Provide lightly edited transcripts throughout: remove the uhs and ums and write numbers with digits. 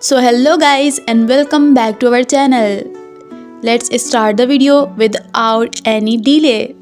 So hello guys and welcome back to our channel. Let's start the video without any delay.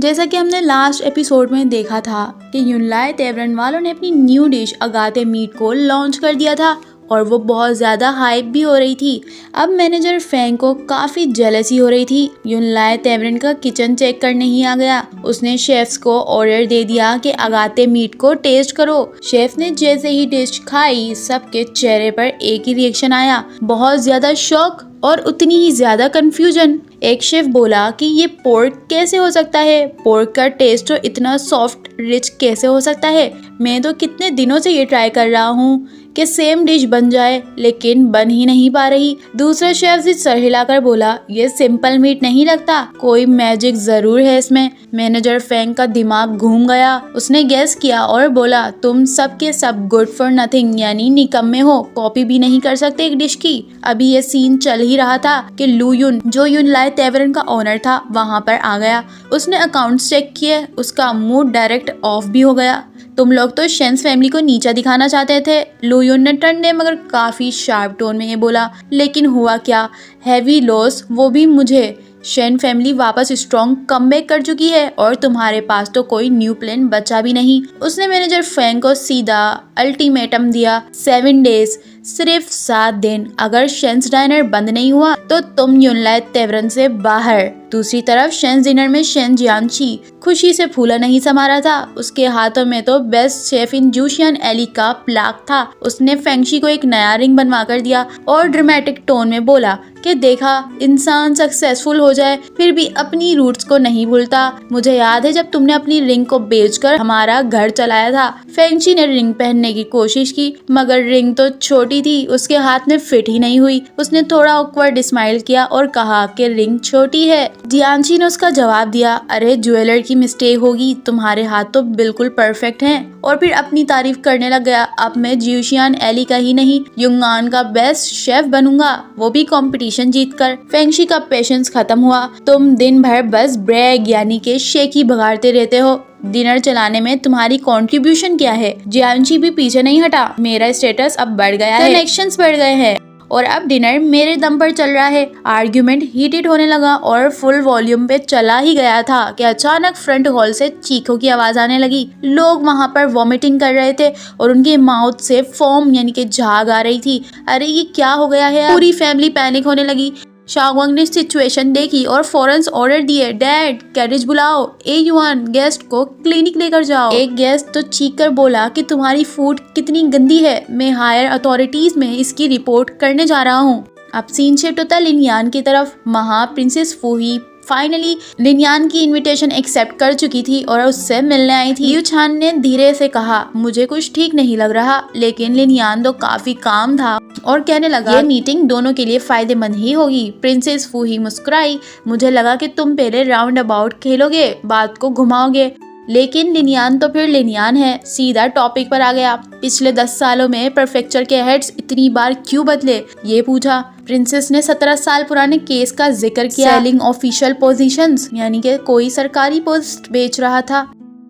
जैसा कि हमने last episode में देखा था कि युनलाई तेवरन वालों ने अपनी न्यू डिश अगाते मीट को लॉन्च कर दिया था और वो बहुत ज़्यादा हाइप भी हो रही थी। अब मैनेजर फैंग को काफ़ी जेलसी हो रही थी। युनलाई तेवरन का किचन चेक करने ही आ गया। उसने शेफ्स को ऑर्डर दे दिया कि अगाते मीट को टेस्ट करो। शेफ ने जैसे ही डिश खाई सबके चेहरे पर एक ही रिएक्शन आया, बहुत ज़्यादा शॉक और उतनी ही ज़्यादा कंफ्यूजन। एक शेफ बोला कि ये पोर्क कैसे हो सकता है, पोर्क का टेस्ट तो इतना सॉफ्ट रिच कैसे हो सकता है। मैं तो कितने दिनों से ये ट्राई कर रहा हूँ कि सेम डिश बन जाए, लेकिन बन ही नहीं पा रही। दूसरा शेफ भी सर हिलाकर बोला ये सिंपल मीट नहीं लगता, कोई मैजिक जरूर है इसमें। मैनेजर फैंग का दिमाग घूम गया। उसने गेस किया और बोला तुम सब के सब गुड फॉर नथिंग यानी निकम्मे हो, कॉपी भी नहीं कर सकते एक डिश की। अभी ये सीन चल ही रहा था कि लू युन जो युनलाई तेवरन का ओनर था वहाँ पर आ गया। उसने अकाउंट्स चेक किए, उसका मूड डायरेक्ट ऑफ भी हो गया। तुम लोग तो शेंस फैमिली को नीचा दिखाना चाहते थे, लू युन ने ठंडे मगर काफी शार्प टोन में ये बोला। लेकिन हुआ क्या, हैवी लॉस, वो भी मुझे। शेन फैमिली वापस स्ट्रॉन्ग कमबैक कर चुकी है और तुम्हारे पास तो कोई न्यू प्लान बचा भी नहीं। उसने मैनेजर फैंग को सीधा अल्टीमेटम दिया, 7 डेज, सिर्फ 7 दिन। अगर शेंस डाइनर बंद नहीं हुआ तो तुम युनलाई तेवरन से बाहर। दूसरी तरफ शेंस डिनर में शेन जियांची खुशी से फूला नहीं समा रहा था। उसके हाथों में तो बेस्ट शेफ इन जूशियन एली का प्लाक था। उसने फेंगशी को एक नया रिंग बनवा कर दिया और ड्रामेटिक टोन में बोला कि देखा, इंसान सक्सेसफुल हो जाए फिर भी अपनी रूट्स को नहीं भूलता। मुझे याद है जब तुमने अपनी रिंग को बेचकर हमारा घर चलाया था। फेंगशी ने रिंग पहनने की कोशिश की मगर रिंग तो छोटी थी, उसके हाथ में फिट ही नहीं हुई। उसने थोड़ा ऑकवर्ड स्माइल किया और कहा कि रिंग छोटी है। जियांची ने उसका जवाब दिया, अरे ज्वेलर की मिस्टेक होगी, तुम्हारे हाथ तो बिल्कुल परफेक्ट हैं। और फिर अपनी तारीफ करने लग गया, अब मैं ज्यूशियन एली का ही नहीं युंगान का बेस्ट शेफ बनूंगा, वो भी कंपटीशन जीतकर। फेंगशी का पेशेंस खत्म हुआ। तुम दिन भर बस ब्रैग यानी के शेकी भगाड़ते रहते हो, डिनर चलाने में तुम्हारी कंट्रीब्यूशन क्या है। जियांची भी पीछे नहीं हटा, मेरा स्टेटस अब बढ़ गया है, कनेक्शंस बढ़ गए हैं और अब डिनर मेरे दम पर चल रहा है। आर्ग्यूमेंट हीटेड होने लगा और फुल वॉल्यूम पे चला ही गया था कि अचानक फ्रंट हॉल से चीखों की आवाज आने लगी। लोग वहां पर वॉमिटिंग कर रहे थे और उनके माउथ से फोम यानी कि झाग आ रही थी। अरे ये क्या हो गया है, पूरी फैमिली पैनिक होने लगी। शाओगुआंग ने सिचुएशन देखी और फौरन ऑर्डर दिए, डैड कैरेज बुलाओ, ए युआन गेस्ट को क्लिनिक लेकर जाओ। एक गेस्ट तो चीख कर बोला कि तुम्हारी फूड कितनी गंदी है, मैं हायर अथॉरिटीज में इसकी रिपोर्ट करने जा रहा हूँ। अब सीन शिफ्ट होता है लिनयान की तरफ। वहाँ प्रिंसेस फूही फाइनली लिनयान की इनविटेशन एक्सेप्ट कर चुकी थी और उससे मिलने आई थी। लियू छान ने धीरे से कहा, मुझे कुछ ठीक नहीं लग रहा, लेकिन लिनयान तो काफी काम था और कहने लगा ये मीटिंग दोनों के लिए फायदेमंद ही होगी। प्रिंसेस फूही मुस्कुराई, मुझे लगा कि तुम पहले राउंड अबाउट खेलोगे, बात को घुमाओगे, लेकिन लिनयान तो फिर लिनयान है, सीधा टॉपिक पर आ गया। पिछले 10 सालों में प्रेफेक्चर के हेड्स इतनी बार क्यों बदले, ये पूछा। प्रिंसेस ने 17 साल पुराने केस का जिक्र किया। सेलिंग ऑफिशियल पोजीशंस यानी कि कोई सरकारी पोस्ट बेच रहा था।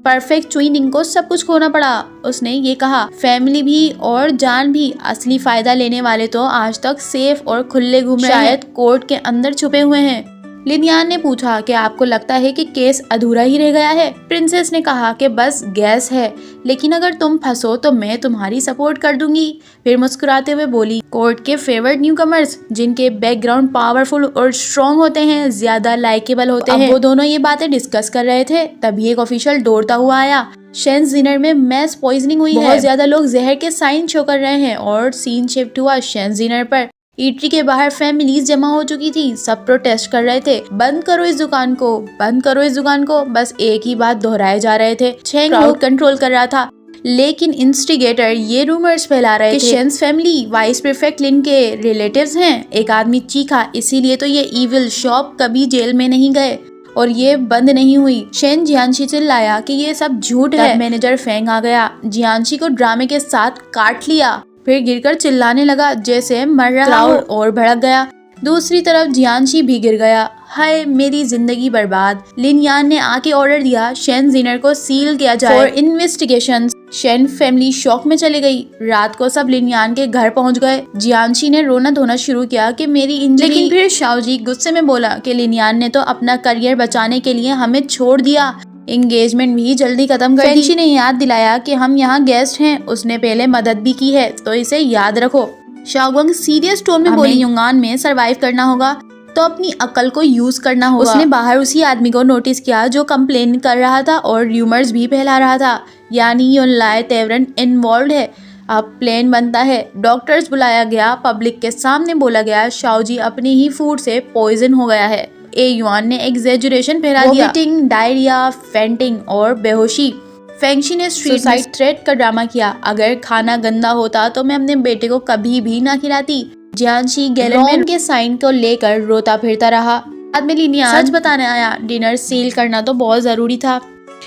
परफेक्ट ट्विनिंग को सब कुछ खोना पड़ा। उसने ये कहा, फैमिली भी और जान भी, असली फायदा लेने वाले तो आज तक सेफ और खुले घूम रहे हैं, शायद कोर्ट के अंदर छुपे हुए हैं। लिनयान ने पूछा कि आपको लगता है कि केस अधूरा ही रह गया है। प्रिंसेस ने कहा कि बस गैस है, लेकिन अगर तुम फंसो तो मैं तुम्हारी सपोर्ट कर दूंगी। फिर मुस्कुराते हुए बोली, कोर्ट के फेवर्ड न्यूकमर्स जिनके बैकग्राउंड पावरफुल और स्ट्रॉन्ग होते हैं ज्यादा लाइकेबल होते हैं। वो दोनों ये बातें डिस्कस कर रहे थे, तभी एक ऑफिशियल दौड़ता हुआ आया। शेंस डिनर में मैस पॉइजनिंग हुई है, बहुत ज्यादा लोग जहर के साइन शो कर रहे हैं। और सीन शिफ्ट हुआ शेंस डिनर पर। ईटरी के बाहर फैमिलीज जमा हो चुकी थी, सब प्रोटेस्ट कर रहे थे, बंद करो इस दुकान को, बंद करो इस दुकान को, बस एक ही बात दोहराए जा रहे थे। छेंग क्राउड कंट्रोल कर रहा था, लेकिन इंस्टिगेटर ये रूमर्स फैला रहे थे शेंस फैमिली वाइस प्रीफेक्ट लिन के रिलेटिव्स हैं। एक आदमी चीखा, इसीलिए तो ये इविल शॉप कभी जेल में नहीं गए और ये बंद नहीं हुई। शेन जियांशी चिल्लाया कि ये सब झूठ है। मैनेजर फेंग आ गया, जियांशी को ड्रामे के साथ काट लिया, फिर गिरकर चिल्लाने लगा जैसे मर रहा हो और भड़क गया। दूसरी तरफ जियांशी भी गिर गया, हाय मेरी जिंदगी बर्बाद। लिनयान ने आके ऑर्डर दिया शेन जिनर को सील किया जाए for investigations. Shane family shock में चली गई। रात को सब लिनियान के घर पहुंच गए। जियांशी ने रोना धोना शुरू किया कि मेरी इंजरी। लेकिन फिर शाओजी गुस्से में बोला कि लिनियान ने तो अपना करियर बचाने के लिए हमें छोड़ दिया, एंगेजमेंट भी जल्दी खत्म कर दी। फेंगशी ने याद दिलाया कि हम यहाँ गेस्ट हैं, उसने पहले मदद भी की है तो इसे याद रखो। शाओगुंग सीरियस टोन में बोली, युंगान में सरवाइव करना होगा तो अपनी अकल को यूज करना होगा। उसने बाहर उसी आदमी को नोटिस किया जो कंप्लेन कर रहा था और र्यूमर्स भी फैला रहा था, यानी युनलाई तेवरन इन्वॉल्व है। अब प्लेन बनता है। डॉक्टर्स बुलाया गया। पब्लिक के सामने बोला गया शाओजी अपने ही फूड से पॉइजन हो गया है। ए युआन ने एग्जेजरेशन फैला दिया, वोमिटिंग, डायरिया, फेंटिंग और बेहोशी। फेंगशी ने सुसाइड थ्रेट का ड्रामा किया, अगर खाना गंदा होता तो मैं अपने बेटे को कभी भी ना खिलाती। जियांशी गैलन के साइन को लेकर रोता फिरता रहा। बाद में लिनियान सच बताने आया, डिनर सील करना तो बहुत जरूरी था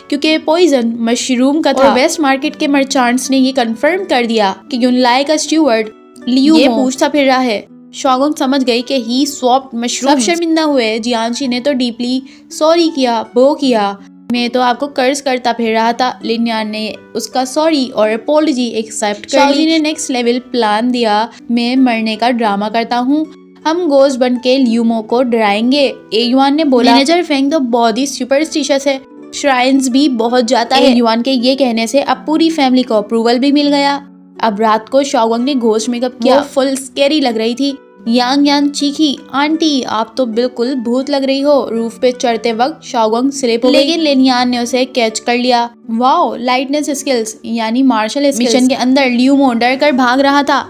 क्योंकि पॉइजन मशरूम का था। और वेस्ट मार्केट के मर्चेंट्स ने ये कंफर्म कर दिया कि युनलाई का स्टूवर्ड लियू ये पूछता फिर रहा है। शाओगुंग समझ गई कि ही स्वॉप्ड मशरूम। सब शर्मिंदा हुए। जियांशी ने तो डीपली सॉरी किया, वो किया, मैं तो आपको कर्ज करता फिर रहा था। लिनियान ने उसका सॉरी और अपोलॉजी एक्सेप्ट कर ली। शाओजी ने नेक्स्ट लेवल प्लान दिया, मैं मरने का ड्रामा करता हूँ, हम गोश्त बन के ल्यूमो को डराएंगे। ए युआन ने बोला, मैनेजर फेंग तो बहुत ही सुपरस्टिशियस है, श्राइन्स भी बहुत जाता है। युआन के ये कहने से अब पूरी फैमिली को अप्रूवल भी मिल गया। अब रात को शाओगुंग ने घोस्ट मेकअप किया, वो फुल स्कैरी लग रही थी। यांग यांग चीखी, आंटी आप तो बिल्कुल भूत लग रही हो। रूफ पे चढ़ते वक्त शाओगुंग स्लिप हो गई, लेकिन लिनियान ने उसे कैच कर लिया। वाओ, लाइटनेस स्किल्स यानी मार्शल स्किल्स। मिशन के अंदर ल्यूमो डर कर भाग रहा था।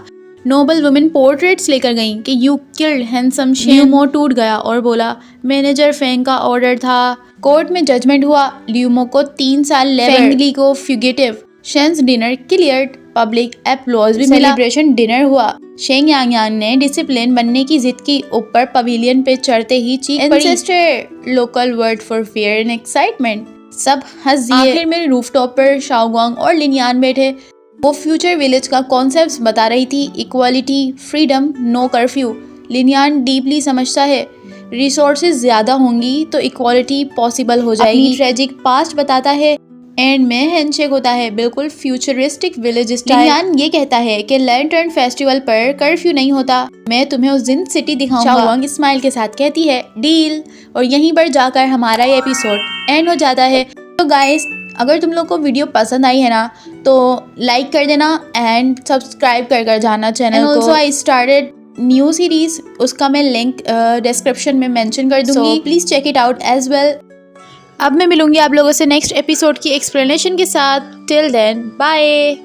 नोबल वुमेन पोर्ट्रेट्स लेकर गईं कि you killed handsome Shane. LUMO टूट गया और बोला, मैनेजर फेंग का ऑर्डर था। कोर्ट में जजमेंट हुआ, ल्यूमो को 3 साल लेबर, फेंगली को फ्यूगिटिव। शेन्स डिनर क्लियर्ड, पब्लिक एप्लॉज भी मिला। सेलिब्रेशन डिनर हुआ। शेंग यांग ने डिसिप्लिन बनने की जिद की। ऊपर पवेलियन पे चढ़ते ही चीख पड़ी, ancestor, local word for fear and excitement. सब हंस दिए। आखिर में रूफटॉप पर शाओगुंग और लिनियान बैठे। वो फ्यूचर विलेज का कॉन्सेप्ट बता रही थी, इक्वालिटी, फ्रीडम, नो कर्फ्यू। लिनियान डीपली समझता है, रिसोर्सेज ज्यादा होंगी तो इक्वालिटी पॉसिबल हो जाएगी। अपनी ट्रेजिक पास्ट बताता है, एंड में हैंडशेक होता है, बिल्कुल फ्यूचरिस्टिक विलेज स्टाइल। लिनियान ये कहता है कि लैंटर्न फेस्टिवल पर कर्फ्यू नहीं होता, मैं तुम्हें उस दिन सिटी दिखाऊंगा। शाओगुंग स्माइल के साथ कहती है, डील। और यहीं पर जाकर हमारा ये एपिसोड एंड हो जाता है। तो गाइस, अगर तुम लोग को वीडियो पसंद आई है ना तो लाइक कर देना एंड सब्सक्राइब कर जाना चैनल को। Also I started new series, उसका मैं लिंक डिस्क्रिप्शन में मेंशन कर दूंगी, please check it out as well. अब मैं मिलूंगी आप लोगों से नेक्स्ट एपिसोड की एक्सप्लेनेशन के साथ। Till then, bye.